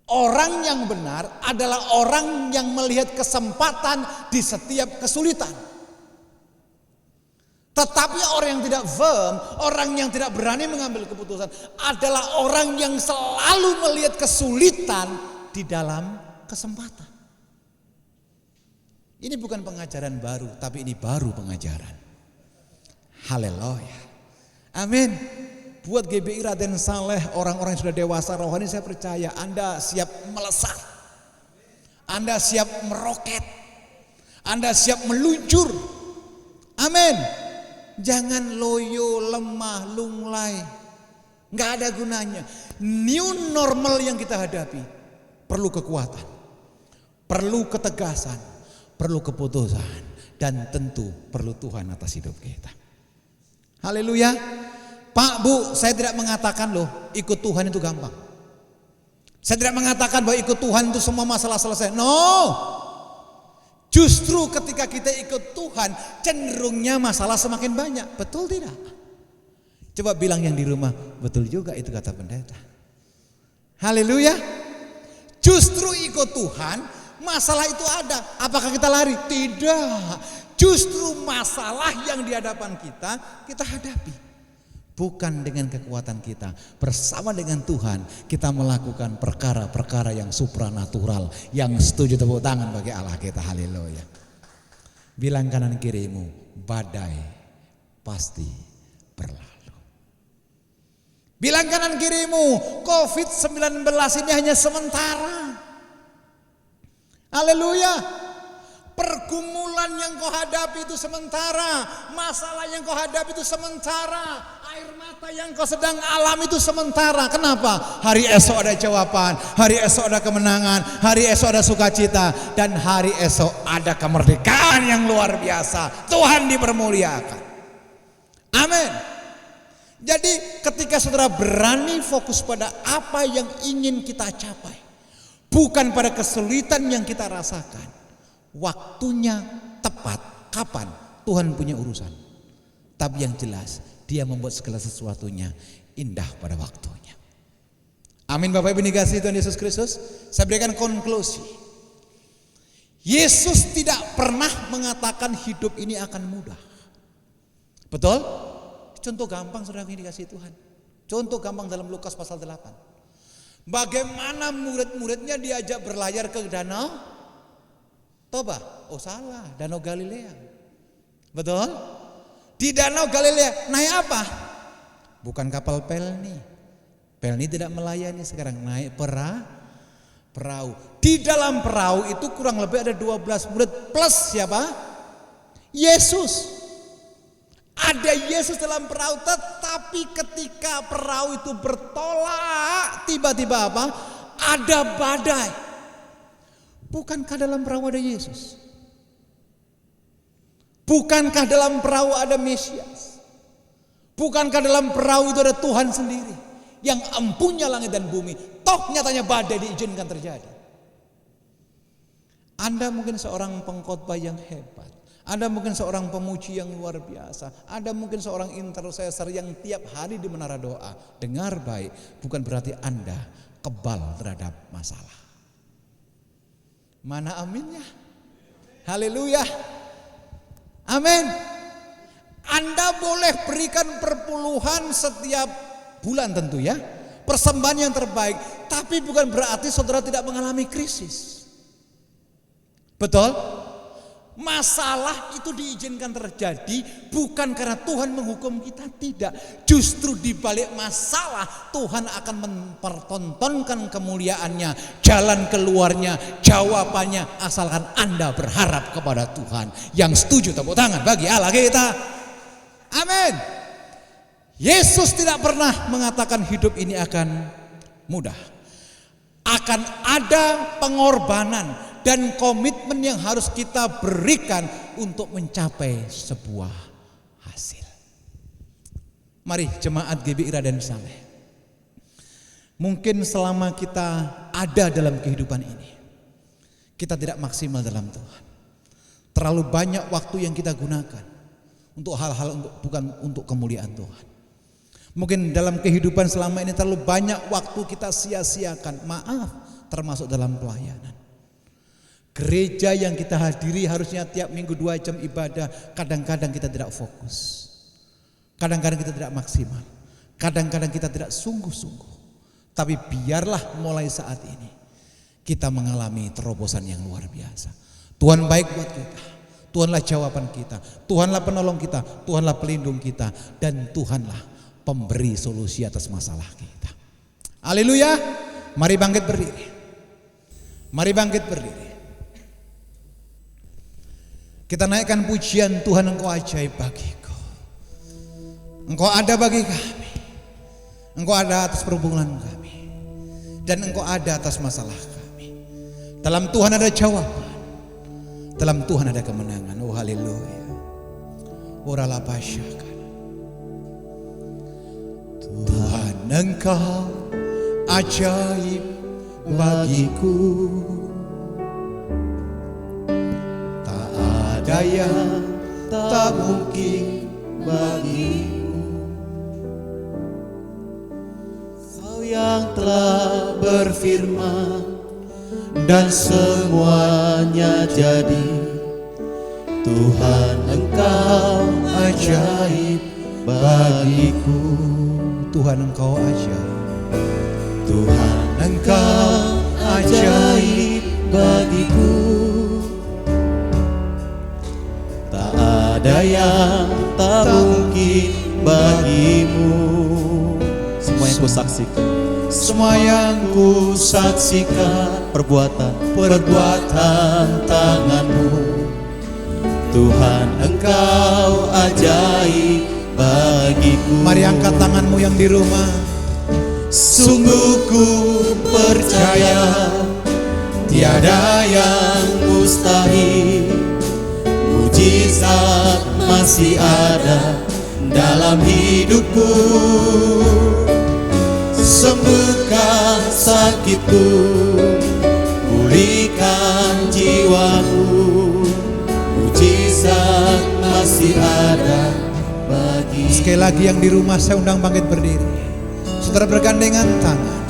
Orang yang benar adalah orang yang melihat kesempatan di setiap kesulitan. Tetapi orang yang tidak firm, orang yang tidak berani mengambil keputusan adalah orang yang selalu melihat kesulitan di dalam kesempatan. Ini bukan pengajaran baru, tapi ini baru pengajaran. Haleluya. Amin. Buat GBI Raden Saleh, orang-orang yang sudah dewasa rohani, saya percaya Anda siap melesat. Anda siap meroket. Anda siap meluncur. Amin. Jangan loyo, lemah, lunglai. Nggak ada gunanya. New normal yang kita hadapi perlu kekuatan, perlu ketegasan, perlu keputusan, dan tentu perlu Tuhan atas hidup kita. Haleluya. Pak, Bu, saya tidak mengatakan loh ikut Tuhan itu gampang. Saya tidak mengatakan bahwa ikut Tuhan itu semua masalah selesai. No. Justru ketika kita ikut Tuhan, cenderungnya masalah semakin banyak. Betul tidak? Coba bilang yang di rumah, betul juga itu kata pendeta. Haleluya. Justru ikut Tuhan, masalah itu ada. Apakah kita lari? Tidak. Justru masalah yang di hadapan kita hadapi. Bukan dengan kekuatan kita, bersama dengan Tuhan kita melakukan perkara-perkara yang supranatural. Yang setuju tepuk tangan bagi Allah kita. Haleluya. Bilang kanan kirimu, badai pasti berlalu. Bilang kanan kirimu, COVID-19 ini hanya sementara. Haleluya. Pergumulan yang kau hadapi itu sementara, masalah yang kau hadapi itu sementara, air mata yang kau sedang alami itu sementara. Kenapa? Hari esok ada jawaban, hari esok ada kemenangan, hari esok ada sukacita, dan hari esok ada kemerdekaan yang luar biasa. Tuhan dipermuliakan. Amin. Jadi ketika saudara berani fokus pada apa yang ingin kita capai, bukan pada kesulitan yang kita rasakan, waktunya tepat kapan Tuhan punya urusan. Tapi yang jelas Dia membuat segala sesuatunya indah pada waktunya. Amin. Bapak Ibu dikasihi Tuhan Yesus Kristus. Saya berikan konklusi. Yesus tidak pernah mengatakan hidup ini akan mudah. Betul? Contoh gampang saudara yang dikasihi Tuhan. Contoh gampang dalam Lukas pasal 8. Bagaimana murid-muridnya diajak berlayar ke danau Toba? Oh salah, Danau Galilea. Betul? Di Danau Galilea naik apa? Bukan kapal Pelni. Pelni tidak melayani sekarang, naik perahu. Di dalam perahu itu kurang lebih ada 12 murid plus siapa? Yesus. Ada Yesus dalam perahu, tetapi ketika perahu itu bertolak, tiba-tiba apa? Ada badai. Bukankah dalam perahu ada Yesus? Bukankah dalam perahu ada Mesias? Bukankah dalam perahu itu ada Tuhan sendiri yang empunya langit dan bumi? Toh nyatanya badai diizinkan terjadi. Anda mungkin seorang pengkhotbah yang hebat. Anda mungkin seorang pemuji yang luar biasa. Anda mungkin seorang intercessor yang tiap hari di menara doa. Dengar baik, bukan berarti Anda kebal terhadap masalah. Mana aminnya? Haleluya. Amin. Anda boleh berikan perpuluhan setiap bulan tentu ya. Persembahan yang terbaik. Tapi bukan berarti saudara tidak mengalami krisis. Betul? Masalah itu diizinkan terjadi bukan karena Tuhan menghukum kita, tidak. Justru di balik masalah Tuhan akan mempertontonkan kemuliaannya, jalan keluarnya, jawabannya, asalkan Anda berharap kepada Tuhan. Yang setuju tepuk tangan bagi Allah kita. Amin. Yesus tidak pernah mengatakan hidup ini akan mudah. Akan ada pengorbanan dan komitmen yang harus kita berikan untuk mencapai sebuah hasil. Mari jemaat GBI Raden Saleh. Mungkin selama kita ada dalam kehidupan ini, kita tidak maksimal dalam Tuhan. Terlalu banyak waktu yang kita gunakan untuk hal-hal bukan untuk kemuliaan Tuhan. Mungkin dalam kehidupan selama ini terlalu banyak waktu kita sia-siakan. Maaf, termasuk dalam pelayanan. Gereja yang kita hadiri harusnya tiap minggu 2 jam ibadah. Kadang-kadang kita tidak fokus. Kadang-kadang kita tidak maksimal. Kadang-kadang kita tidak sungguh-sungguh. Tapi biarlah mulai saat ini kita mengalami terobosan yang luar biasa. Tuhan baik buat kita. Tuhanlah jawaban kita. Tuhanlah penolong kita. Tuhanlah pelindung kita. Dan Tuhanlah pemberi solusi atas masalah kita. Haleluya. Mari bangkit berdiri. Mari bangkit berdiri. Kita naikkan pujian Tuhan, Engkau ajaib bagiku. Engkau ada bagi kami. Engkau ada atas perhubungan kami. Dan Engkau ada atas masalah kami. Dalam Tuhan ada jawaban. Dalam Tuhan ada kemenangan. Oh haleluya. Orala pasyaka. Tuhan Engkau ajaib bagiku. Tak ada yang tak mungkin bagimu. Kau yang telah berfirman dan semuanya jadi. Tuhan Engkau ajaib bagiku. Tuhan Engkau ajaib. Tuhan Engkau ajaib bagiku. Tak ada yang tak mungkin bagimu. Semua yang ku saksikan, Semua yang ku saksikan, perbuatan tanganmu. Tuhan Engkau ajaib bagiku. Mari angkat tanganmu yang di rumah. Sungguh ku percaya tiada yang mustahil. Mujizat masih ada dalam hidupku. Sembuhkan sakitku, pulihkan jiwaku. Mujizat masih ada bagi. Sekali lagi yang di rumah saya undang bangkit berdiri. Saudara bergandengan tangan.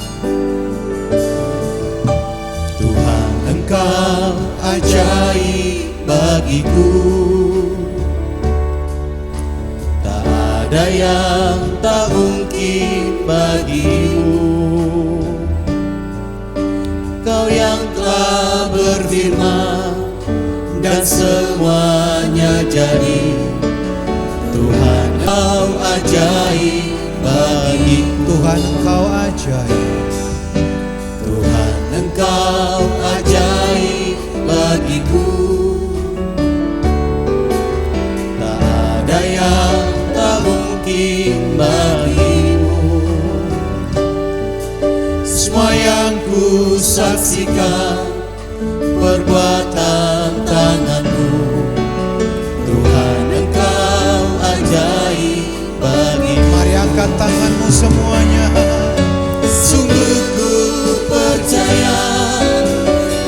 Tuhan Engkau ajaib bagiku. Tak ada yang tak mungkin bagimu. Kau yang telah berfirman dan semuanya jadi. Tuhan Engkau ajaib bagiku. Tuhan Engkau ajaib. Tuhan Engkau ajaib bagiku. Tak ada yang tak mungkin bagimu. Semua yang ku saksikan, perbuatan tanganmu. Tuhan Engkau ajaib bagiku. Mari angkat tanganmu semuanya. Sungguh ku percaya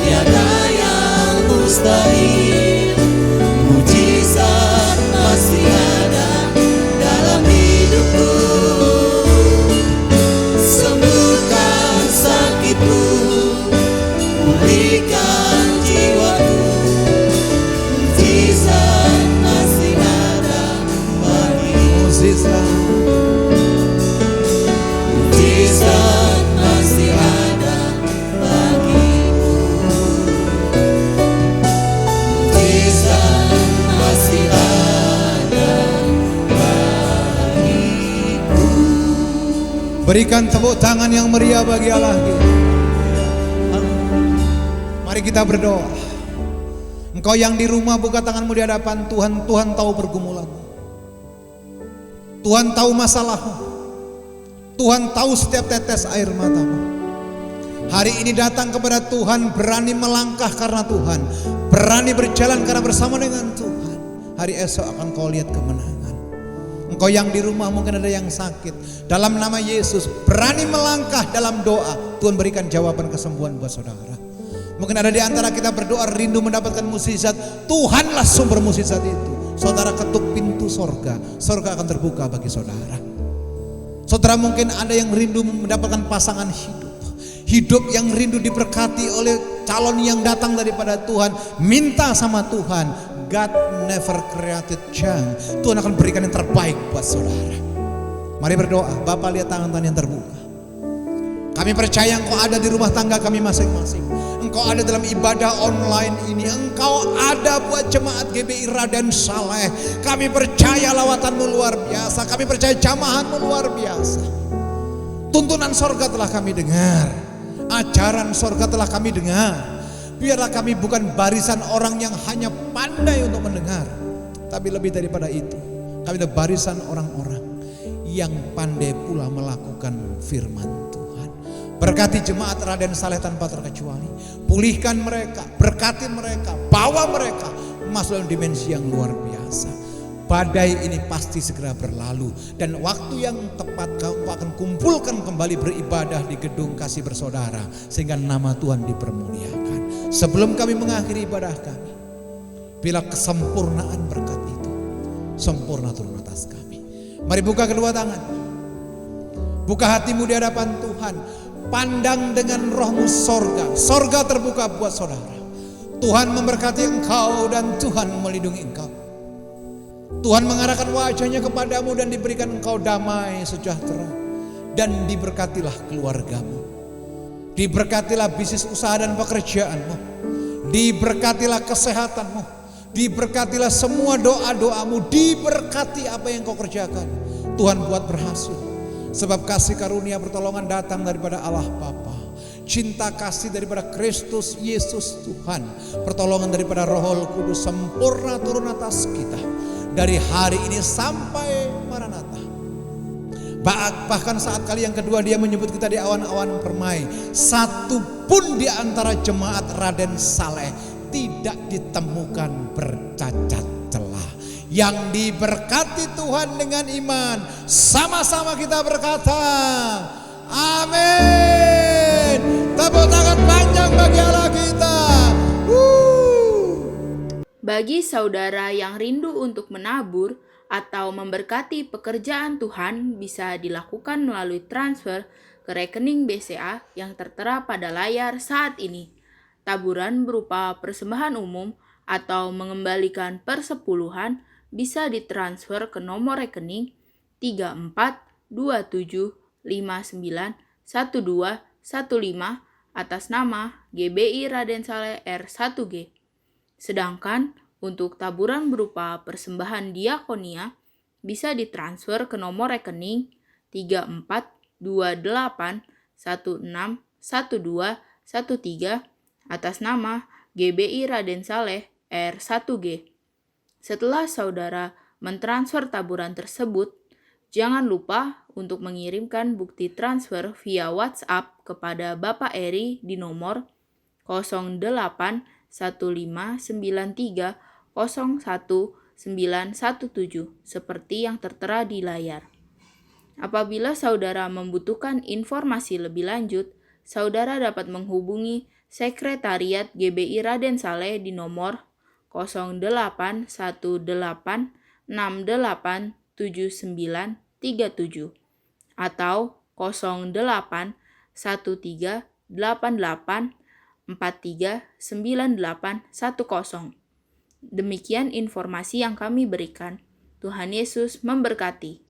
tiada yang Berikan tepuk tangan yang meriah bagi Allah kita. Mari kita berdoa. Engkau yang di rumah buka tanganmu di hadapan Tuhan. Tuhan tahu pergumulanmu. Tuhan tahu masalahmu. Tuhan tahu setiap tetes air matamu. Hari ini datang kepada Tuhan, berani melangkah karena Tuhan, berani berjalan karena bersama dengan Tuhan. Hari esok akan kau lihat kemenangan. Engkau yang di rumah mungkin ada yang sakit, dalam nama Yesus berani melangkah dalam doa. Tuhan berikan jawaban kesembuhan buat saudara. Mungkin ada di antara kita berdoa rindu mendapatkan mukjizat. Tuhanlah sumber mukjizat itu. Saudara ketuk pintu sorga, sorga akan terbuka bagi saudara. Saudara mungkin ada yang rindu mendapatkan pasangan hidup, hidup yang rindu diberkati oleh calon yang datang daripada Tuhan. Minta sama Tuhan. God never created junk. Tuhan akan berikan yang terbaik buat saudara. Mari berdoa. Bapak lihat tangan-tangan yang terbuka. Kami percaya Engkau ada di rumah tangga kami masing-masing. Engkau ada dalam ibadah online ini. Engkau ada buat jemaat GBI Raden Saleh. Kami percaya lawatanmu luar biasa. Kami percaya jamahanmu luar biasa. Tuntunan sorga telah kami dengar. Ajaran sorga telah kami dengar. Biarlah kami bukan barisan orang yang hanya pandai untuk mendengar. Tapi lebih daripada itu, kami adalah barisan orang-orang yang pandai pula melakukan firman Tuhan. Berkati jemaat Raden Saleh tanpa terkecuali. Pulihkan mereka, berkati mereka, bawa mereka masuk dalam dimensi yang luar biasa. Badai ini pasti segera berlalu. Dan waktu yang tepat kamu akan kumpulkan kembali beribadah di gedung Kasih Bersaudara. Sehingga nama Tuhan dipermuliakan. Sebelum kami mengakhiri ibadah kami, bila kesempurnaan berkat itu sempurna turun atas kami. Mari buka kedua tangan. Buka hatimu di hadapan Tuhan. Pandang dengan rohmu sorga. Sorga terbuka buat saudara. Tuhan memberkati engkau dan Tuhan melindungi engkau. Tuhan mengarahkan wajahnya kepadamu dan diberikan engkau damai sejahtera. Dan diberkatilah keluargamu. Diberkatilah bisnis usaha dan pekerjaanmu. Diberkatilah kesehatanmu. Diberkatilah semua doa-doamu. Diberkati apa yang kau kerjakan. Tuhan buat berhasil. Sebab kasih karunia pertolongan datang daripada Allah Bapa. Cinta kasih daripada Kristus Yesus Tuhan. Pertolongan daripada Roh Kudus sempurna turun atas kita. Dari hari ini sampai Maranatha. Bahkan saat kali yang kedua dia menyebut kita di awan-awan permai. Satu pun di antara jemaat Raden Saleh tidak ditemukan bercacat celah. Yang diberkati Tuhan dengan iman. Sama-sama kita berkata amin. Tepuk tangan panjang bagi Allah kita. Bagi saudara yang rindu untuk menabur atau memberkati pekerjaan Tuhan, bisa dilakukan melalui transfer ke rekening BCA yang tertera pada layar saat ini. Taburan berupa persembahan umum atau mengembalikan persepuluhan bisa ditransfer ke nomor rekening 3427591215 atas nama GBI Raden Saleh R1G. Sedangkan untuk taburan berupa persembahan diakonia bisa ditransfer ke nomor rekening 3428161213 atas nama GBI Raden Saleh R1G. Setelah saudara mentransfer taburan tersebut, jangan lupa untuk mengirimkan bukti transfer via WhatsApp kepada Bapak Eri di nomor 081593019917 seperti yang tertera di layar. Apabila saudara membutuhkan informasi lebih lanjut, saudara dapat menghubungi Sekretariat GBI Raden Saleh di nomor 0818687937 atau 081388439810. Demikian informasi yang kami berikan. Tuhan Yesus memberkati.